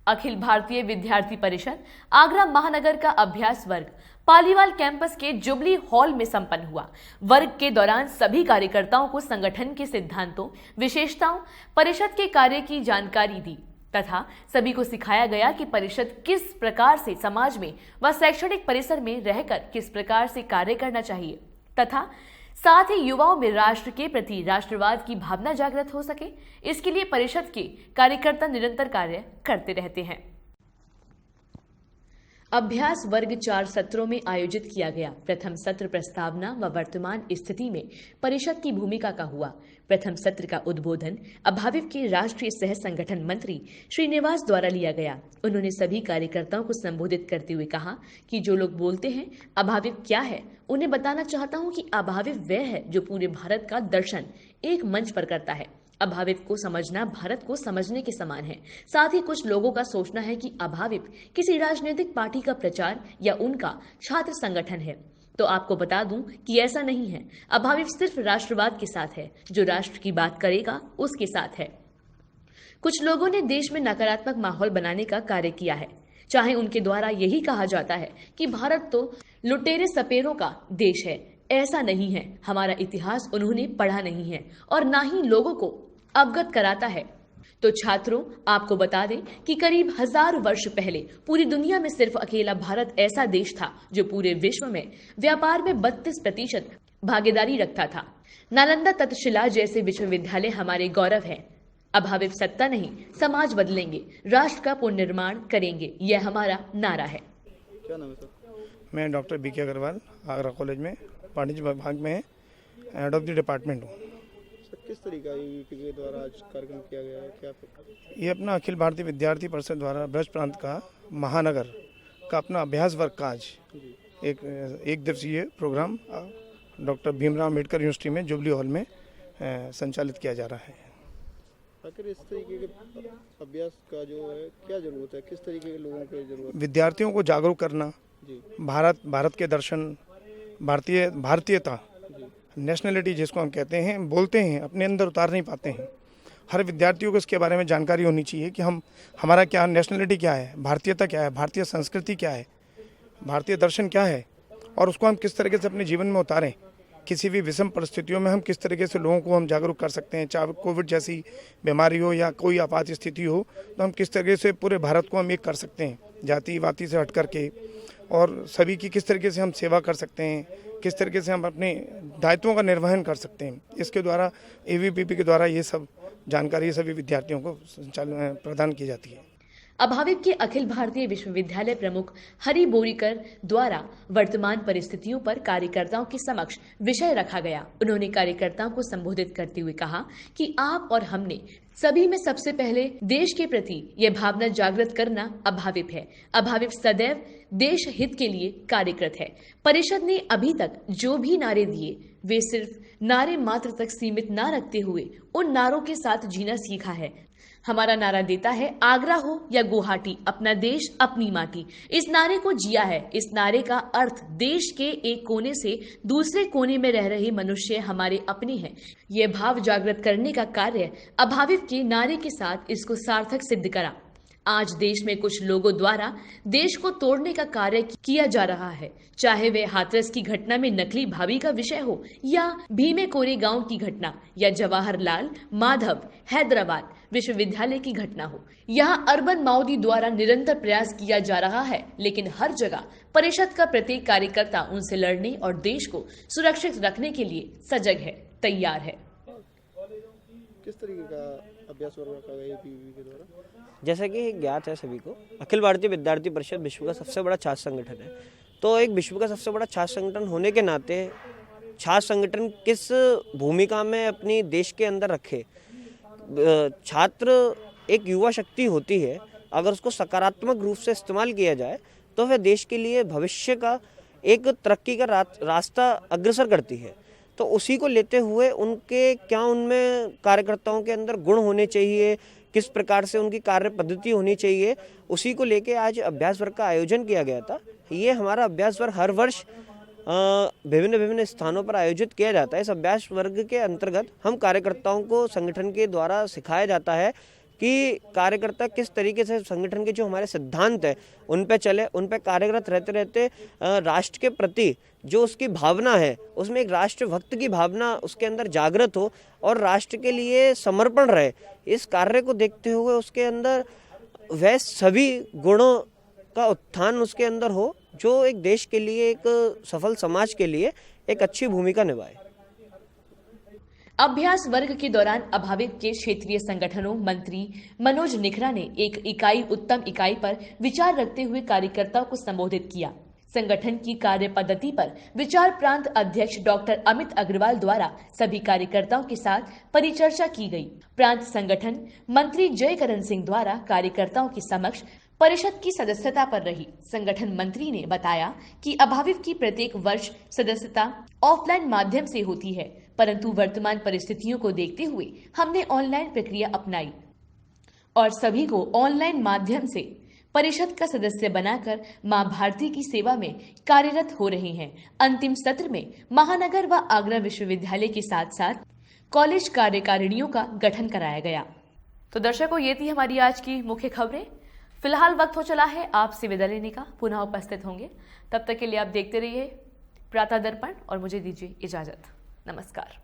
अखिल भारतीय विद्यार्थी परिषद आगरा महानगर का अभ्यास वर्ग पालीवाल कैंपस के जुबली हॉल में संपन्न हुआ। वर्ग के दौरान सभी कार्यकर्ताओं को संगठन के सिद्धांतों, विशेषताओं, परिषद के कार्य की जानकारी दी तथा सभी को सिखाया गया कि परिषद किस प्रकार से समाज में व शैक्षणिक परिसर में रहकर किस प्रकार से कार्य करना चाहिए तथा साथ ही युवाओं में राष्ट्र के प्रति राष्ट्रवाद की भावना जागृत हो सके, इसके लिए परिषद के कार्यकर्ता निरंतर कार्य करते रहते हैं। अभ्यास वर्ग 4 सत्रों में आयोजित किया गया। प्रथम सत्र प्रस्तावना व वर्तमान स्थिति में परिषद की भूमिका का हुआ। प्रथम सत्र का उद्बोधन अभाविप के राष्ट्रीय सह संगठन मंत्री श्रीनिवास द्वारा लिया गया। उन्होंने सभी कार्यकर्ताओं को संबोधित करते हुए कहा कि जो लोग बोलते हैं अभाविप क्या है, उन्हें बताना चाहता हूं कि अभाविप वह है जो पूरे भारत का दर्शन एक मंच पर करता है। अभाविप को समझना भारत को समझने के समान है। साथ ही कुछ लोगों का सोचना है कि अभाविप किसी राजनीतिक पार्टी का प्रचार या उनका छात्र संगठन है, तो आपको बता दूं कि ऐसा नहीं है। अभाविप सिर्फ राष्ट्रवाद के साथ है, जो राष्ट्र की बात करेगा उसके साथ है। कुछ लोगों ने देश में नकारात्मक माहौल बनाने का कार्य किया है, चाहे उनके द्वारा यही कहा जाता है कि भारत तो लुटेरे सपेरों का देश है। ऐसा नहीं है। हमारा इतिहास उन्होंने पढ़ा नहीं है और ना ही लोगों को अवगत कराता है। तो छात्रों, आपको बता दें कि करीब 1000 वर्ष पहले पूरी दुनिया में सिर्फ अकेला भारत ऐसा देश था जो पूरे विश्व में व्यापार में 32% भागीदारी रखता था। नालंदा तक्षशिला जैसे विश्वविद्यालय हमारे गौरव है। अभाविप सत्ता नहीं, समाज बदलेंगे, राष्ट्र का पुनर्निर्माण करेंगे, यह हमारा नारा है। क्या नाम है सर? मैं doctor B K Agarwal Agra college में वाणिज्य विभाग में हेड ऑफ द डिपार्टमेंट हूँ। किस तरीका के द्वारा आज कार्यक्रम किया गया है? क्या ये अपना अखिल भारतीय विद्यार्थी परिषद द्वारा ब्रज प्रांत का महानगर का अपना अभ्यास वर्ग का आज एक दिवसीय programme doctor Bhimrao Ambedkar university में जुबली हॉल में संचालित किया जा रहा है। आखिर इस तरीके के अभ्यास का जो है क्या जरूरत है? किस तरीके के लोगों की जरूरत है? विद्यार्थियों को जागरूक करना, भारत के दर्शन, भारतीयता, नेशनलिटी जिसको हम कहते हैं, बोलते हैं, अपने अंदर उतार नहीं पाते हैं। हर विद्यार्थियों को इसके बारे में जानकारी होनी चाहिए कि हमारा क्या नेशनलिटी क्या है, भारतीयता क्या है, भारतीय संस्कृति क्या है, भारतीय दर्शन क्या है और उसको हम किस तरीके से अपने जीवन में उतारें। किसी भी विषम परिस्थितियों में हम किस तरीके से लोगों को हम जागरूक कर सकते हैं, चाहे कोविड जैसी बीमारी हो या कोई आपात स्थिति हो, तो हम किस तरीके से पूरे भारत को हम एक कर सकते हैं, जाति वाति से हट करके, और सभी की किस तरीके से हम सेवा कर सकते हैं, किस तरीके से हम अपने दायित्वों का निर्वहन कर सकते हैं। इसके द्वारा ABVP के द्वारा ये सब जानकारी सभी विद्यार्थियों को प्रदान की जाती है। अभाविप के अखिल भारतीय विश्वविद्यालय प्रमुख हरि बोरीकर द्वारा वर्तमान परिस्थितियों पर कार्यकर्ताओं के समक्ष विषय रखा गया। उन्होंने कार्यकर्ताओं को संबोधित करते हुए कहा कि आप और हमने सभी में सबसे पहले देश के प्रति यह भावना जागृत करना अभाविप है। अभाविप सदैव देश हित के लिए कार्यरत है। परिषद ने अभी तक जो भी नारे दिए वे सिर्फ नारे मात्र तक सीमित न रखते हुए उन नारों के साथ जीना सीखा है। हमारा नारा देता है, आगरा हो या गुवाहाटी, अपना देश अपनी माटी। इस नारे को जिया है। इस नारे का अर्थ देश के एक कोने से दूसरे कोने में रह रहे मनुष्य हमारे अपने हैं। यह भाव जागृत करने का कार्य अभाविप के नारे के साथ इसको सार्थक सिद्ध करा। आज देश में कुछ लोगों द्वारा देश को तोड़ने का कार्य किया जा रहा है, चाहे वह हाथरस की घटना में नकली भाभी का विषय हो या भीमे कोरेगांव की घटना या जवाहरलाल माधव हैदराबाद विश्वविद्यालय की घटना हो। यहाँ अर्बन माओवादी द्वारा निरंतर प्रयास किया जा रहा है, लेकिन हर जगह परिषद का प्रत्येक कार्यकर्ता उनसे लड़ने और देश को सुरक्षित रखने के लिए सजग है, तैयार है। किस तरीके का अभ्यास वर्ग रखा गया ABVP के द्वारा? जैसा कि ज्ञात है सभी को, अखिल भारतीय विद्यार्थी परिषद विश्व का सबसे बड़ा छात्र संगठन है। तो एक विश्व का सबसे बड़ा छात्र संगठन होने के नाते छात्र संगठन किस भूमिका में अपनी देश के अंदर रखे। छात्र एक युवा शक्ति होती है, अगर उसको सकारात्मक रूप से इस्तेमाल किया जाए तो वह देश के लिए भविष्य का एक तरक्की का रास्ता अग्रसर करती है। तो उसी को लेते हुए उनमें कार्यकर्ताओं के अंदर गुण होने चाहिए, किस प्रकार से उनकी कार्य पद्धति होनी चाहिए, उसी को लेके आज अभ्यास वर्ग का आयोजन किया गया था। ये हमारा अभ्यास वर्ग हर वर्ष विभिन्न स्थानों पर आयोजित किया जाता है। इस अभ्यास वर्ग के अंतर्गत हम कार्यकर्ताओं को संगठन के द्वारा सिखाया जाता है कि कार्यकर्ता किस तरीके से संगठन के जो हमारे सिद्धांत है उन पे चले, उन पे कार्यरत रहते रहते राष्ट्र के प्रति जो उसकी भावना है उसमें एक राष्ट्रभक्त की भावना उसके अंदर जागृत हो और राष्ट्र के लिए समर्पण रहे। इस कार्य को देखते हुए उसके अंदर वह सभी गुणों का उत्थान उसके अंदर हो जो एक देश के लिए, एक सफल समाज के लिए एक अच्छी भूमिका निभाए। अभ्यास वर्ग के दौरान अभाविप के क्षेत्रीय संगठनों मंत्री मनोज निखरा ने एक इकाई उत्तम इकाई पर विचार रखते हुए कार्यकर्ताओं को संबोधित किया। संगठन की कार्य पद्धति पर विचार प्रांत अध्यक्ष डॉक्टर अमित अग्रवाल द्वारा सभी कार्यकर्ताओं के साथ परिचर्चा की गई। प्रांत संगठन मंत्री जयकरण सिंह द्वारा कार्यकर्ताओं के समक्ष परिषद की सदस्यता पर रही। संगठन मंत्री ने बताया कि अभाविप की प्रत्येक वर्ष सदस्यता ऑफलाइन माध्यम से होती है, परंतु वर्तमान परिस्थितियों को देखते हुए हमने ऑनलाइन प्रक्रिया अपनाई और सभी को ऑनलाइन माध्यम से परिषद का सदस्य बनाकर मां भारती की सेवा में कार्यरत हो रहे हैं। अंतिम सत्र में महानगर व आगरा विश्वविद्यालय के साथ साथ कॉलेज कार्यकारिणियों का गठन कराया गया। तो दर्शकों, ये थी हमारी आज की मुख्य खबरें। फिलहाल वक्त हो चला है आपसे विदा लेने का, पुनः उपस्थित होंगे। तब तक के लिए आप देखते रहिए प्रातः दर्पण और मुझे दीजिए इजाजत। नमस्कार।